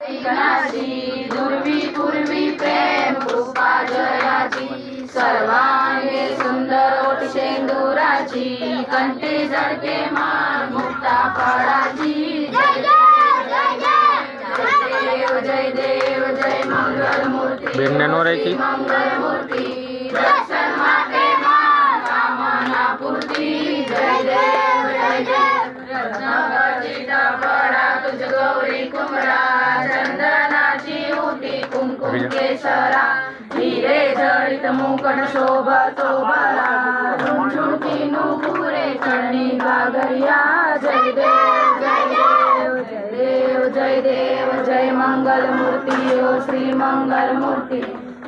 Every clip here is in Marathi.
ऐकणाची दुर्वी पूर्वी प्रेम कृपा जयाची सर्वांगे सुंदर ओठ शेंदुराची कंठी जडके मान मुक्ता फळाची जय देव जय मंगल मूर्ती मंगल मूर्ती दर्शन माते मान कामना पूर्ती जय देव रत्नाकरची फळा तुझ गौरी कुमरा चंदनाची उटी कुंकुम केसरा हिरे जडित मुकट शोभतो बला झुणझुणकी नुपुरे चरणी गागरिया जय देव जय देव जय देव जय मंगल मूर्ती ओ श्री मंगल मूर्ती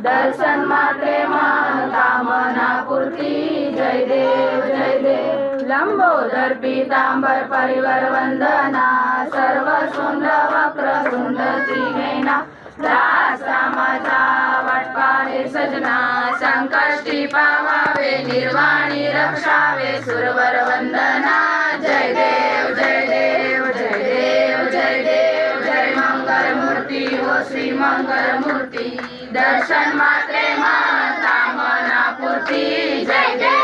दर्शन मात्रे मान कामना पूर्ती जय देव लंबोदर पीतांबर परिवर वंदना सर्व सुंदर वक्र सुंदर त्रिनेना रामाचा वाटपारे सजना संकष्टी पावावे निर्वाणी रक्षावे सुरवर वंदना जय देव जय देव जय देव जय देव जय मंगल मूर्ती ओ श्री मंगल मूर्ती दर्शन मात्रे मान कामना पूर्ती जय देव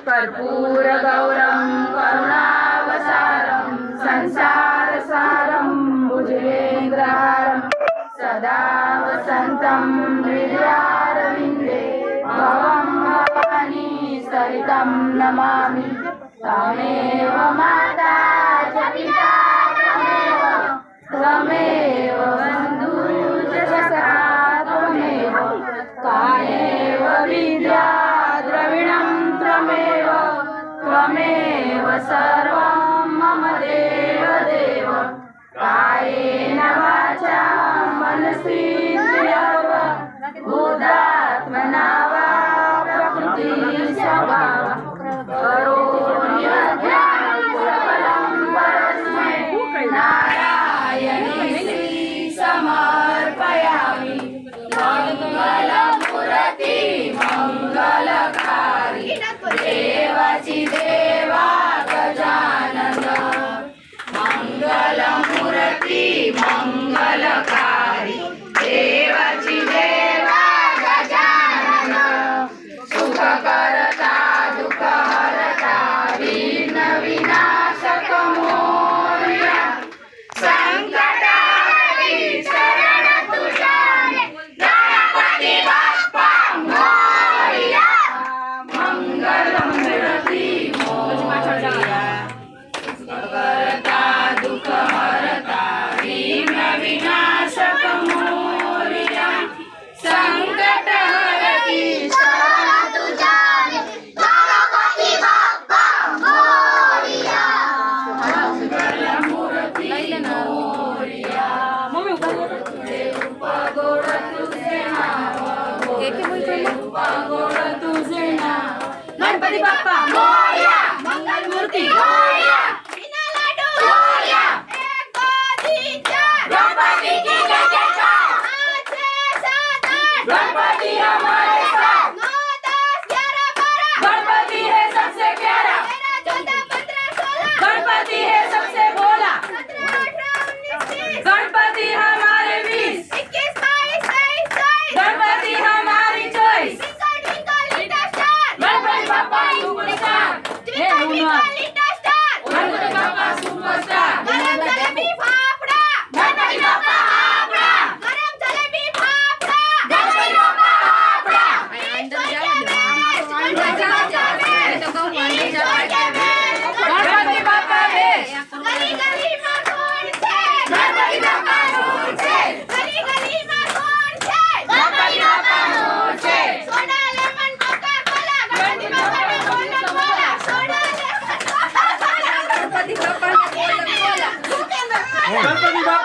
कर्पूर गौरम करुणावसारम संसार सारम भुजगेन्द्रहारम सदा वसंतं हृदयारविन्दे भवं भवानी सरितं नमामि त्वमेव माता च पिता त्वमेव बन्धुः च सखा त्वमेव कामेव विद्या द्रविणं त्वमेव सर्वं मम देव कायेन वाचा मनसेन्द्रियर्वा बुद्धात्मना वा प्रकृति स्वभाव करोमि यज्ञं परस्मै नारायणी श्री समर्पयामि मंगलमूर्ती मंगलकारी देवाची देवा गजानन मंगलमूर्ती मंगलकारी देवाची देवा गजानन सुख करता दुःख हरता विघ्न विनाशक मोरया संकट हरी शरण तुझ्या गणपती बाप्पा मोरया मंगलमूर्ती मोरया करता दुःख हरता विघ्न विनाशक मोरया संकट हरती शरण तुझ्या गणपती बाप्पा मोरया मंगलमूर्ती मोरया गोड तुझे नाव गोड तुझे नाव गणपती बाप्पा मोरया मंगलमूर्ती मोरया गणपति हमारे साथ 9 10 11 12 गणपति है सबसे प्यारा 13 14 15 16 गणपति है सबसे भोला 17 18 19 गणपति हमारे 20 21 22 23 24 गणपति हमारी choice Ganpati Bappa superstar Ganpati Bappa superstar गरम जलेबी फाफड़ा गणपति बाप्पा फाफड़ा गरम जलेबी फाफड़ा गणपति बाप्पा फाफड़ा गणपति बाप्पा बेश गली गली में कौन छे गणपति बाप्पा कौन छे गली गली में कौन छे गणपति बाप्पा कौन छे सोडा lemon Coca Cola Ganpati Bappa ने बोला बोला सोडा lemon Coca Cola Ganpati Bappa ने बोला बोला गणपति बाप्पा